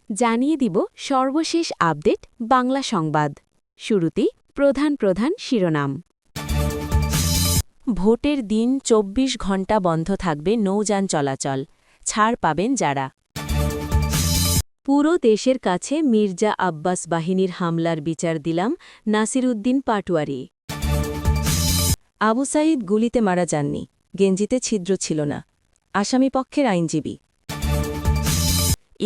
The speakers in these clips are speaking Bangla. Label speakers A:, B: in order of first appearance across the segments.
A: জানিয়ে দিব সর্বশেষ আপডেট বাংলা সংবাদ। শুরুতেই প্রধান প্রধান শিরোনাম। ভোটের দিন ২৪ ঘণ্টা বন্ধ থাকবে নৌযান চলাচল, ছাড় পাবেন যারা। পুরো দেশের কাছে মির্জা আব্বাস বাহিনীর হামলার বিচার দিলাম নাসিরউদ্দিন পাটোয়ারি। আবু সাঈদ গুলিতে মারা যাননি, গেঞ্জিতে ছিদ্র ছিল না, আসামিপক্ষের আইনজীবী।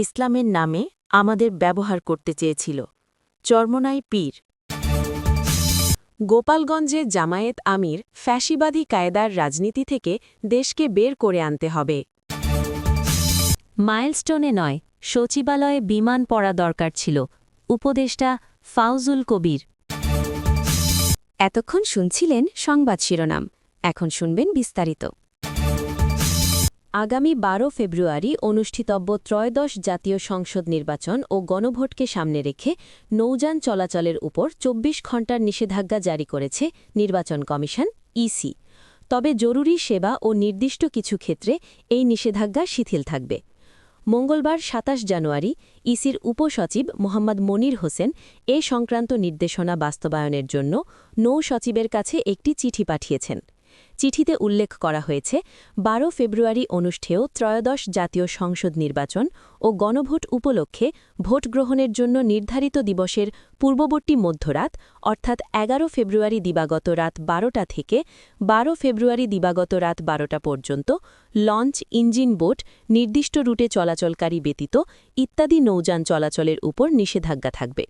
A: ইসলামের নামে আমাদের ব্যবহার করতে চেয়েছিল, চরমনাই পীর। গোপালগঞ্জে জামায়েত আমির ফ্যাসিবাদী কায়দার রাজনীতি থেকে দেশকে বের করে আনতে হবে। মাইলস্টোনে নয়, সচিবালয়ে বিমান পড়া দরকার ছিল, উপদেষ্টা ফাউজুল কবির। এতক্ষণ শুনছিলেন সংবাদ শিরোনাম, এখন শুনবেন বিস্তারিত। আগামী ১২ ফেব্রুয়ারি অনুষ্ঠিতব্য ত্রয়োদশ জাতীয় সংসদ নির্বাচন ও গণভোটকে সামনে রেখে নৌযান চলাচলের উপর ২৪ ঘণ্টার নিষেধাজ্ঞা জারি করেছে নির্বাচন কমিশন ইসি। তবে জরুরি সেবা ও নির্দিষ্ট কিছু ক্ষেত্রে এই নিষেধাজ্ঞা শিথিল থাকবে। মঙ্গলবার ২৭ জানুয়ারি ইসির উপসচিব মোহাম্মদ মনির হোসেন এ সংক্রান্ত নির্দেশনা বাস্তবায়নের জন্য নৌ সচিবের কাছে একটি চিঠি পাঠিয়েছেন। চিঠিতে উল্লেখ করা হয়েছে ১২ ফেব্রুয়ারি অনুষ্ঠেয় ত্রয়োদশ জাতীয় সংসদ নির্বাচন ও গণভোট উপলক্ষে ভোট গ্রহণের জন্য নির্ধারিত দিবসের পূর্ববর্তী মধ্যরাত অর্থাৎ ১১ ফেব্রুয়ারি দিবাগত রাত ১২টা থেকে ১২ ফেব্রুয়ারি দিবাগত রাত ১২টা পর্যন্ত লঞ্চ, ইঞ্জিন বোট, নির্দিষ্ট রুটে চলাচলকারী ব্যতীত ইত্যাদি নৌযান চলাচলের উপর নিষেধাজ্ঞা থাকবে।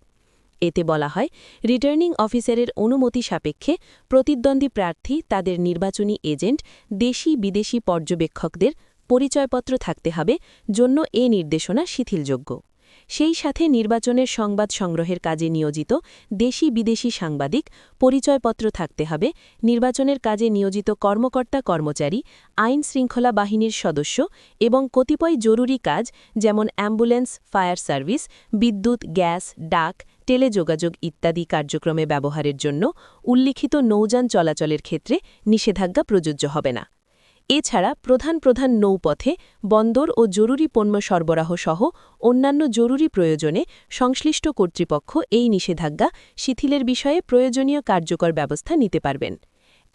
A: এতে বলা হয়, রিটার্নিং অফিসারের অনুমতি সাপেক্ষে প্রতিদ্বন্দ্বী প্রার্থী, তাদের নির্বাচনী এজেন্ট, দেশি বিদেশি পর্যবেক্ষকদের পরিচয়পত্র থাকতে হবে জন্য এ নির্দেশনা শিথিলযোগ্য। সেই সাথে নির্বাচনের সংবাদ সংগ্রহের কাজে নিয়োজিত দেশি বিদেশি সাংবাদিক পরিচয়পত্র থাকতে হবে, নির্বাচনের কাজে নিয়োজিত কর্মকর্তা কর্মচারী, আইন শৃঙ্খলা বাহিনীর সদস্য এবং কতিপয় জরুরি কাজ যেমন অ্যাম্বুলেন্স, ফায়ার সার্ভিস, বিদ্যুৎ, গ্যাস, ডাক, টেলিযোগাযোগ ইত্যাদি কার্যক্রমে ব্যবহারের জন্য উল্লিখিত নৌযান চলাচলের ক্ষেত্রে নিষেধাজ্ঞা প্রযোজ্য হবে না। এছাড়া প্রধান প্রধান নৌপথে বন্দর ও জরুরি পণ্য সরবরাহ সহ অন্যান্য জরুরি প্রয়োজনে সংশ্লিষ্ট কর্তৃপক্ষ এই নিষেধাজ্ঞা শিথিলের বিষয়ে প্রয়োজনীয় কার্যকর ব্যবস্থা নিতে পারবেন।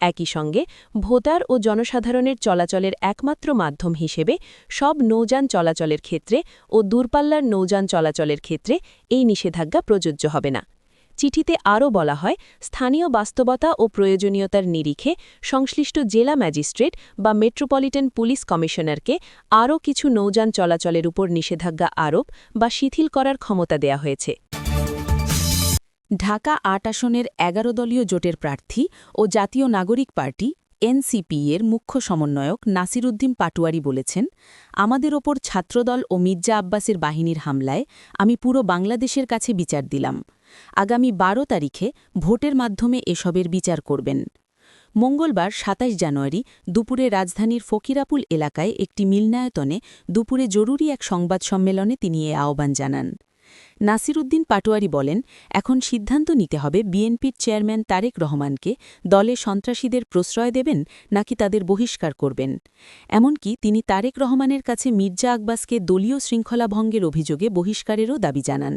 A: একই সঙ্গে ভোটার ও জনসাধারণের চলাচলের একমাত্র মাধ্যম হিসেবে সব নৌযান চলাচলের ক্ষেত্রে ও দূরপাল্লার নৌযান চলাচলের ক্ষেত্রে এই নিষেধাজ্ঞা প্রযোজ্য হবে না। চিঠিতে আরও বলা হয়, স্থানীয় বাস্তবতা ও প্রয়োজনীয়তার নিরিখে সংশ্লিষ্ট জেলা ম্যাজিস্ট্রেট বা মেট্রোপলিটন পুলিশ কমিশনারকে আরও কিছু নৌযান চলাচলের উপর নিষেধাজ্ঞা আরোপ বা শিথিল করার ক্ষমতা দেয়া হয়েছে। ঢাকা ৮ আসনের ১১ দলীয় জোটের প্রার্থী ও জাতীয় নাগরিক পার্টি এনসিপি-এর মুখ্য সমন্বয়ক নাসিরউদ্দিন পাটোয়ারি বলেছেন, আমাদের ওপর ছাত্রদল ও মির্জা আব্বাসের বাহিনীর হামলায় আমি পুরো বাংলাদেশের কাছে বিচার দিলাম। আগামী ১২ তারিখে ভোটের মাধ্যমে এসবের বিচার করবেন। মঙ্গলবার ২৭ জানুয়ারি দুপুরে রাজধানীর ফকিরাপুল এলাকায় একটি মিলনায়তনে দুপুরে জরুরি এক সংবাদ সম্মেলনে তিনি এ আহ্বান জানান। নাসিরউদ্দিন পাটোয়ারি বলেন, এখন সিদ্ধান্ত নিতে হবে বিএনপির চেয়ারম্যান তারেক রহমানকে দলে সন্ত্রাসীদের প্রশ্রয় দেবেন নাকি তাদের বহিষ্কার করবেন। এমনকি তিনি তারেক রহমানের কাছে মির্জা আব্বাসকে দলীয় শৃঙ্খলা ভঙ্গের অভিযোগে বহিষ্কারেরও দাবি জানান।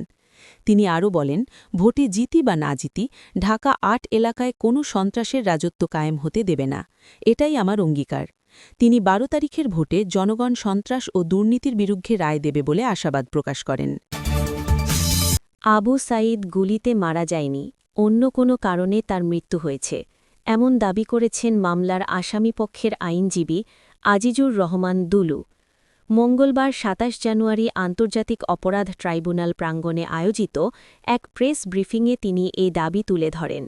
A: তিনি আরও বলেন, ভোটে জিতি বা না জিতি ঢাকা ৮ এলাকায় কোনো সন্ত্রাসের রাজত্ব কায়েম হতে দেবে না, এটাই আমার অঙ্গীকার। তিনি ১২ তারিখের ভোটে জনগণ সন্ত্রাস ও দুর্নীতির বিরুদ্ধে রায় দেবে বলে আশাবাদ প্রকাশ করেন। আবু সাঈদ গুলিতে মারা যায়নি, অন্য কোনো কারণে তার মৃত্যু হয়েছে, এমন দাবি করেছেন মামলার আসামিপক্ষের আইনজীবী আজিজুর রহমান দুলু। মঙ্গলবার ২৭ জানুয়ারি আন্তর্জাতিক অপরাধ ট্রাইব্যুনাল প্রাঙ্গণে আয়োজিত এক প্রেস ব্রিফিংয়ে তিনি এই দাবি তুলে ধরেন।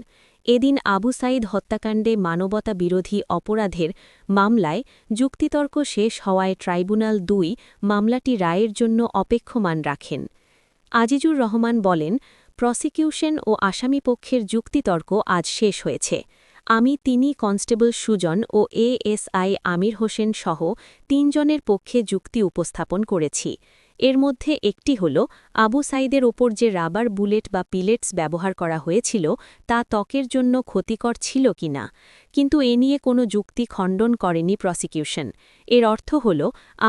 A: এদিন আবু সাঈদ হত্যাকাণ্ডে মানবতা বিরোধী অপরাধের মামলায় যুক্তিতর্ক শেষ হওয়ায় ট্রাইব্যুনাল ২ মামলাটি রায়ের জন্য অপেক্ষমান রাখেন। আজিজুর রহমান বলেন, প্রসিকিউশন ও আসামিপক্ষের যুক্তিতর্ক আজ শেষ হয়েছে। আমি কনস্টেবল সুজন ও এএসআই আমির হোসেন সহ ৩ জনের পক্ষে যুক্তি উপস্থাপন করেছি। এর মধ্যে একটি হল, আবু সাঈদের ওপর যে রাবার বুলেট বা পিলেটস ব্যবহার করা হয়েছিল তা ত্বকের জন্য ক্ষতিকর ছিল কিনা, কিন্তু এ নিয়ে কোনো যুক্তি খণ্ডন করেনি প্রসিকিউশন। এর অর্থ হল,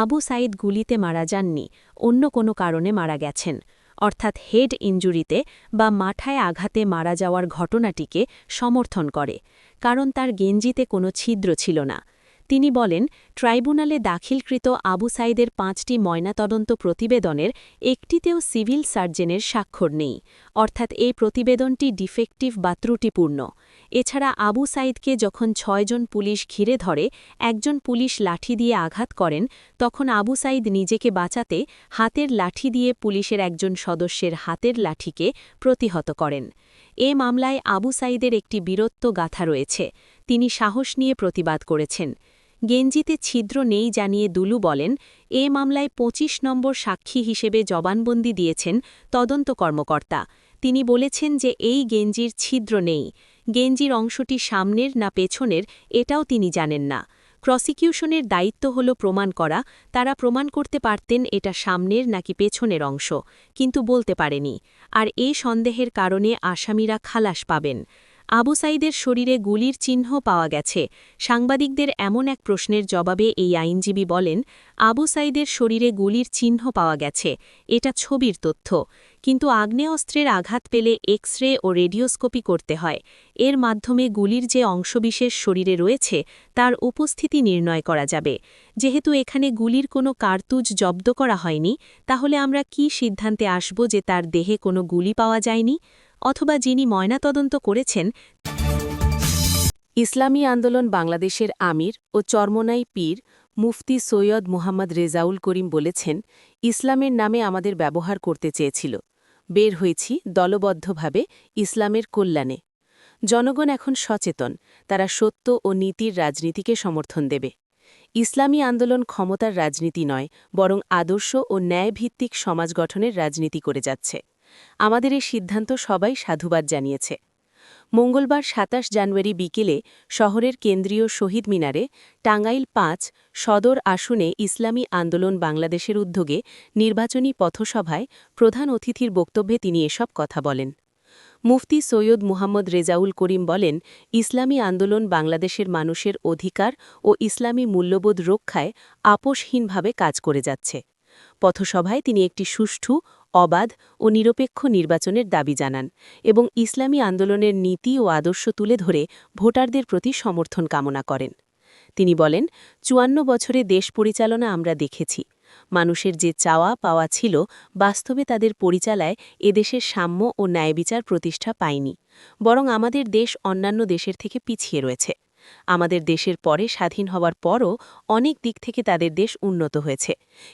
A: আবু সাঈদ গুলিতে মারা যাননি, অন্য কোনো কারণে মারা গেছেন, অর্থাৎ হেড ইনজুরিতে বা মাথায় আঘাতে মারা যাওয়ার ঘটনাটিকে সমর্থন করে, কারণ তার গেঞ্জিতে কোনো ছিদ্র ছিল না। তিনি বলেন, ট্রাইব্যুনালে দাখিলকৃত আবু সাইদের 5টি ময়নাতদন্ত প্রতিবেদনের একটিতেও সিভিল সার্জনের স্বাক্ষর নেই, অর্থাৎ এই প্রতিবেদনটি ডিফেক্টিভ বা ত্রুটিপূর্ণ। এছাড়া আবু সাইদকে যখন 6 জন পুলিশ ঘিরে ধরে, একজন পুলিশ লাঠি দিয়ে আঘাত করেন, তখন আবু সাইদ নিজেকে বাঁচাতে হাতের লাঠি দিয়ে পুলিশের একজন সদস্যের হাতের লাঠিকে প্রতিহত করেন। এ মামলায় আবু সাইদের একটি বীরত্ব গাথা রয়েছে। তিনি সাহস নিয়ে প্রতিবাদ করেছেন। গেঞ্জিতে ছিদ্র নেই জানিয়ে দুলু বলেন, এ মামলায় 25 নম্বর সাক্ষী হিসেবে জবানবন্দি দিয়েছেন তদন্ত কর্মকর্তা। তিনি বলেছেন যে এই গেঞ্জির ছিদ্র নেই। গেঞ্জির অংশটি সামনের না পেছনের এটাও তিনি জানেন না। প্রসিকিউশনের দায়িত্ব হল প্রমাণ করা। তারা প্রমাণ করতে পারতেন এটা সামনের নাকি পেছনের অংশ, কিন্তু বলতে পারেনি। আর এই সন্দেহের কারণে আসামিরা খালাস পাবেন। আবু সাইদের শরীরে গুলির চিহ্ন পাওয়া গেছে। সাংবাদিকদের এমন এক প্রশ্নের জবাবে এই আইনজীবী বলেন, আবু সাইদের শরীরে গুলির চিহ্ন পাওয়া গেছে, এটা ছবির তথ্য, কিন্তু আগ্নেয়াস্ত্রের আঘাত পেলে এক্স রে ও রেডিওস্কোপি করতে হয়। এর মাধ্যমে গুলির যে অংশবিশেষ শরীরে রয়েছে তার উপস্থিতি নির্ণয় করা যাবে। যেহেতু এখানে গুলির কোনো কার্তুজ জব্দ করা হয়নি, তাহলে আমরা কি সিদ্ধান্তে আসব যে তার দেহে কোনো গুলি পাওয়া যায়নি, অথবা যিনি ময়নাতদন্ত করেছেন। ইসলামী আন্দোলন বাংলাদেশের আমির ও চরমোনাই পীর মুফতি সৈয়দ মুহাম্মদ রেজাউল করিম বলেছেন, ইসলামের নামে আমাদের ব্যবহার করতে চেয়েছিল। বের হয়েছি দলবদ্ধভাবে ইসলামের কল্যাণে। জনগণ এখন সচেতন, তারা সত্য ও নীতির রাজনীতিকে সমর্থন দেবে। ইসলামী আন্দোলন ক্ষমতার রাজনীতি নয়, বরং আদর্শ ও ন্যায়ভিত্তিক সমাজ গঠনের রাজনীতি করে যাচ্ছে। আমাদের এই সিদ্ধান্ত সবাই সাধুবাদ জানিয়েছে। মঙ্গলবার ২৭ জানুয়ারি বিকেলে শহরের কেন্দ্রীয় শহীদ মিনারে টাঙ্গাইল ৫ সদর আসনে ইসলামী আন্দোলন বাংলাদেশের উদ্যোগে নির্বাচনী পথসভায় প্রধান অতিথির বক্তব্যে তিনি এসব কথা বলেন। মুফতি সৈয়দ মুহাম্মদ রেজাউল করিম বলেন, ইসলামী আন্দোলন বাংলাদেশের মানুষের অধিকার ও ইসলামী মূল্যবোধ রক্ষায় আপোষহীনভাবে কাজ করে যাচ্ছে। পথসভায় তিনি একটি সুষ্ঠু, অবাধ ও নিরপেক্ষ নির্বাচনের দাবি জানান এবং ইসলামী আন্দোলনের নীতি ও আদর্শ তুলে ধরে ভোটারদের প্রতি সমর্থন কামনা করেন। তিনি বলেন, ৫৪ বছরে দেশ পরিচালনা আমরা দেখেছি। মানুষের যে চাওয়া পাওয়া ছিল, বাস্তবে তাদের পরিচালায় এদেশের সাম্য ও ন্যায়বিচার প্রতিষ্ঠা পায়নি, বরং আমাদের দেশ অন্যান্য দেশের থেকে পিছিয়ে রয়েছে। আমাদের দেশের পরে স্বাধীন হওয়ার পরও অনেক দিক থেকে তাদের দেশ উন্নত হয়েছে,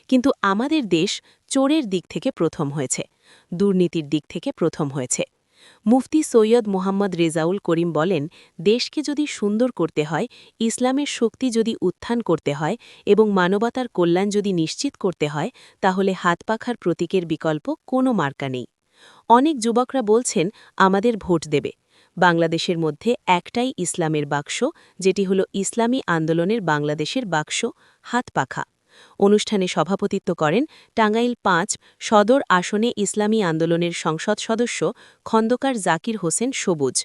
A: কিন্তু আমাদের দেশ চোরের দিক থেকে প্রথম হয়েছে, দুর্নীতির দিক থেকে প্রথম হয়েছে। মুফতি সৈয়দ মুহাম্মদ রেজাউল করিম বলেন, দেশকে যদি সুন্দর করতে হয়, ইসলামের শক্তি যদি উত্থান করতে হয় এবং মানবতার কল্যাণ যদি নিশ্চিত করতে হয়, তাহলে হাতপাখার প্রতীকের বিকল্প কোনো মার্কা নেই। অনেক যুবকরা বলছেন আমাদের ভোট দেবে। বাংলাদেশের মধ্যে একটাই ইসলামের বাক্স, যেটি হল ইসলামী আন্দোলনের বাংলাদেশের বাক্স, হাতপাখা। অনুষ্ঠানে সভাপতিত্ব করেন টাঙ্গাইল ৫ সদর আসনে ইসলামী আন্দোলনের সংসদ সদস্য খন্দকার জাকির হোসেন সবুজ।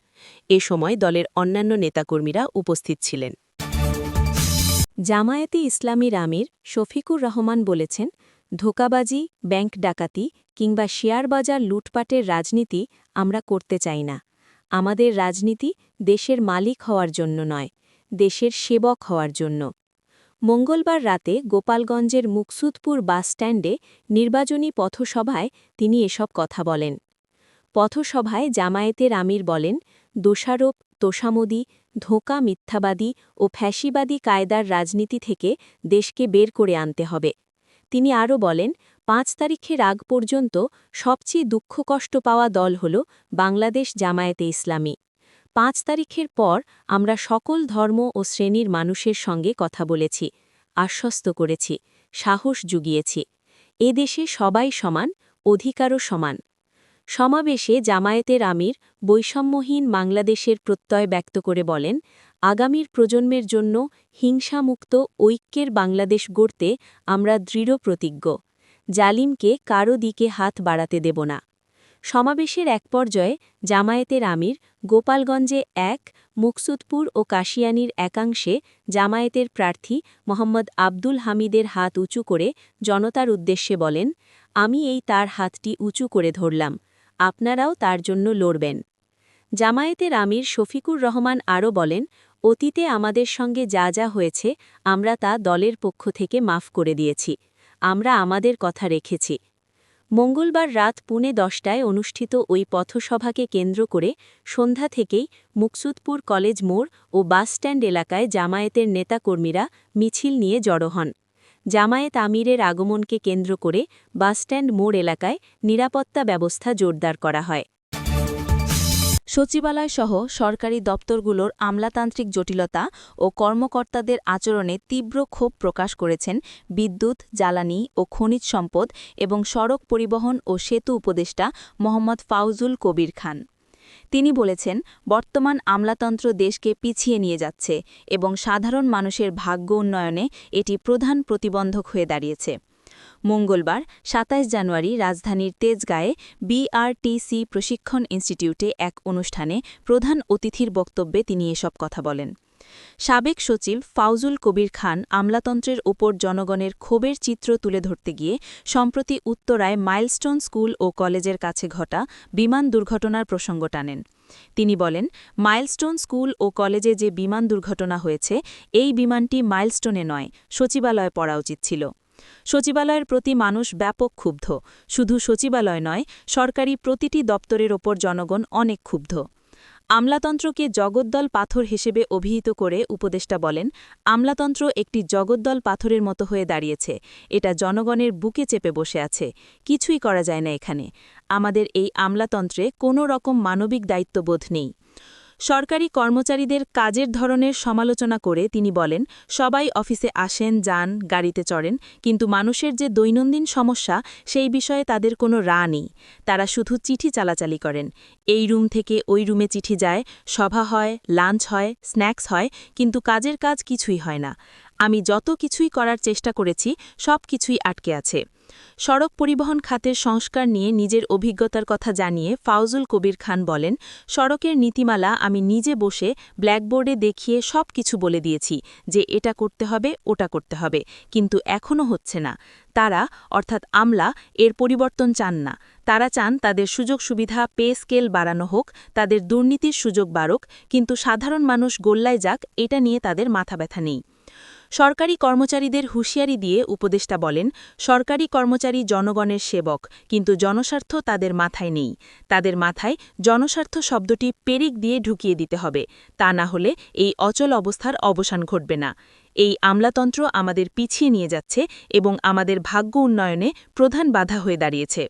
A: এ সময় দলের অন্যান্য নেতাকর্মীরা উপস্থিত ছিলেন। জামায়াতে ইসলামীর আমির শফিকুর রহমান বলেছেন, ধোঁকাবাজি, ব্যাংক ডাকাতি কিংবা শেয়ার বাজার লুটপাটের রাজনীতি আমরা করতে চাই না। আমাদের রাজনীতি দেশের মালিক হওয়ার জন্য নয়, দেশের সেবক হওয়ার জন্য। মঙ্গলবার রাতে গোপালগঞ্জের মুকসুদপুর বাসস্ট্যান্ডে নির্বাচনী পথসভায় তিনি এসব কথা বলেন। পথসভায় জামায়াতের আমির বলেন, দোষারোপ, তোষামোদি, ধোঁকা, মিথ্যাবাদী ও ফ্যাসিবাদী কায়দার রাজনীতি থেকে দেশকে বের করে আনতে হবে। তিনি আরও বলেন, ৫ তারিখের আগ পর্যন্ত সবচেয়ে দুঃখকষ্ট পাওয়া দল হল বাংলাদেশ জামায়াতে ইসলামী। ৫ তারিখের পর আমরা সকল ধর্ম ও শ্রেণীর মানুষের সঙ্গে কথা বলেছি, আশ্বস্ত করেছি, সাহস জুগিয়েছি। এ দেশে সবাই সমান, অধিকারও সমান। সমাবেশে জামায়াতের আমির বৈষম্যহীন বাংলাদেশের প্রত্যয় ব্যক্ত করে বলেন, আগামীর প্রজন্মের জন্য হিংসামুক্ত ঐক্যের বাংলাদেশ গড়তে আমরা দৃঢ় প্রতিজ্ঞ। জালিমকে কারো দিকে হাত বাড়াতে দেব না। সমাবেশের এক পর্যায়ে জামায়াতের আমির গোপালগঞ্জে ১, মুকসুদপুর ও কাশিয়ানীর একাংশে জামায়াতের প্রার্থী মোহাম্মদ আব্দুল হামিদের হাত উঁচু করে জনতার উদ্দেশ্যে বলেন, আমি এই তার হাতটি উঁচু করে ধরলাম, আপনারাও তার জন্য লড়বেন। জামায়াতের আমির শফিকুর রহমান আরও বলেন, অতীতে আমাদের সঙ্গে যা যা হয়েছে আমরা তা দলের পক্ষ থেকে মাফ করে দিয়েছি, আমরা আমাদের কথা রেখেছি। মঙ্গলবার রাত 10:15টায় অনুষ্ঠিত ওই পথসভাকে কেন্দ্র করে সন্ধ্যা থেকেই মুকসুদপুর কলেজ মোড় ও বাসস্ট্যান্ড এলাকায় জামায়াতের নেতাকর্মীরা মিছিল নিয়ে জড়ো হন। জামায়াত আমিরের আগমনকে কেন্দ্র করে বাসস্ট্যান্ড মোড় এলাকায় নিরাপত্তা ব্যবস্থা জোরদার করা হয়।
B: সচিবালয়সহ সরকারি দপ্তরগুলোর আমলাতান্ত্রিক জটিলতা ও কর্মকর্তাদের আচরণে তীব্র ক্ষোভ প্রকাশ করেছেন বিদ্যুৎ, জ্বালানি ও খনিজ সম্পদ এবং সড়ক পরিবহন ও সেতু উপদেষ্টা মোহাম্মদ ফাউজুল কবির খান। তিনি বলেছেন, বর্তমান আমলাতন্ত্র দেশকে পিছিয়ে নিয়ে যাচ্ছে এবং সাধারণ মানুষের ভাগ্য উন্নয়নে এটি প্রধান প্রতিবন্ধক হয়ে দাঁড়িয়েছে। মঙ্গলবার ২৭ জানুয়ারি রাজধানীর তেজগাঁয়ে বিআরটিসি প্রশিক্ষণ ইনস্টিটিউটে এক অনুষ্ঠানে প্রধান অতিথির বক্তব্যে তিনি এসব কথা বলেন। সাবেক সচিব ফাউজুল কবির খান আমলাতন্ত্রের ওপর জনগণের ক্ষোভের চিত্র তুলে ধরতে গিয়ে সম্প্রতি উত্তরায় মাইলস্টোন স্কুল ও কলেজের কাছে ঘটা বিমান দুর্ঘটনার প্রসঙ্গ টানেন। তিনি বলেন, মাইলস্টোন স্কুল ও কলেজে যে বিমান দুর্ঘটনা হয়েছে, এই বিমানটি মাইলস্টোনে নয়, সচিবালয়ে পড়া উচিত ছিল। সচিবালয়ের প্রতি মানুষ ব্যাপক ক্ষুব্ধ। শুধু সচিবালয় নয়, সরকারি প্রতিটি দপ্তরের ওপর জনগণ অনেক ক্ষুব্ধ। আমলাতন্ত্রকে জগদ্দল পাথর হিসেবে অভিহিত করে উপদেষ্টা বলেন, আমলাতন্ত্র একটি জগদ্দল পাথরের মতো হয়ে দাঁড়িয়েছে, এটা জনগণের বুকে চেপে বসে আছে, কিছুই করা যায় না এখানে। আমাদের এই আমলাতন্ত্রে কোনো রকম মানবিক দায়িত্ববোধ নেই। সরকারি কর্মচারীদের কাজের ধরনের সমালোচনা করে তিনি বলেন, সবাই অফিসে আসেন, যান, গাড়িতে চড়েন, কিন্তু মানুষের যে দৈনন্দিন সমস্যা সেই বিষয়ে তাদের কোনো নেই। তারা শুধু চিঠি চালাচালি করেন। এই রুম থেকে ওই রুমে চিঠি যায়, সভা হয়, লাঞ্চ হয়, স্ন্যাক্স হয়, কিন্তু কাজের কাজ কিছুই হয় না। আমি যত কিছুই করার চেষ্টা করেছি, সব কিছুই আটকে আছে। সড়ক পরিবহন খাতের সংস্কার নিয়ে নিজের অভিজ্ঞতার কথা জানিয়ে ফাউজুল কবির খান বলেন, সড়কের নীতিমালা আমি নিজে বসে ব্ল্যাকবোর্ডে দেখিয়ে সব কিছু বলে দিয়েছি যে এটা করতে হবে, ওটা করতে হবে, কিন্তু এখনও হচ্ছে না। তারা, অর্থাৎ আমলা, এর পরিবর্তন চান না। তারা চান তাদের সুযোগ সুবিধা, পে স্কেল বাড়ানো হোক, তাদের দুর্নীতির সুযোগ বাড়ুক, কিন্তু সাধারণ মানুষ গোল্লায় যাক, এটা নিয়ে তাদের মাথা ব্যথা নেই। সরকারি কর্মচারীদের হুঁশিয়ারি দিয়ে উপদেষ্টা বলেন, সরকারি কর্মচারী জনগণের সেবক, কিন্তু জনস্বার্থ তাদের মাথায় নেই। তাদের মাথায় জনস্বার্থ শব্দটি পেরিক দিয়ে ঢুকিয়ে দিতে হবে, তা না হলে এই অচল অবস্থার অবসান ঘটবে না। এই আমলাতন্ত্র আমাদের পিছিয়ে নিয়ে যাচ্ছে এবং আমাদের ভাগ্য উন্নয়নে প্রধান বাধা হয়ে দাঁড়িয়েছে।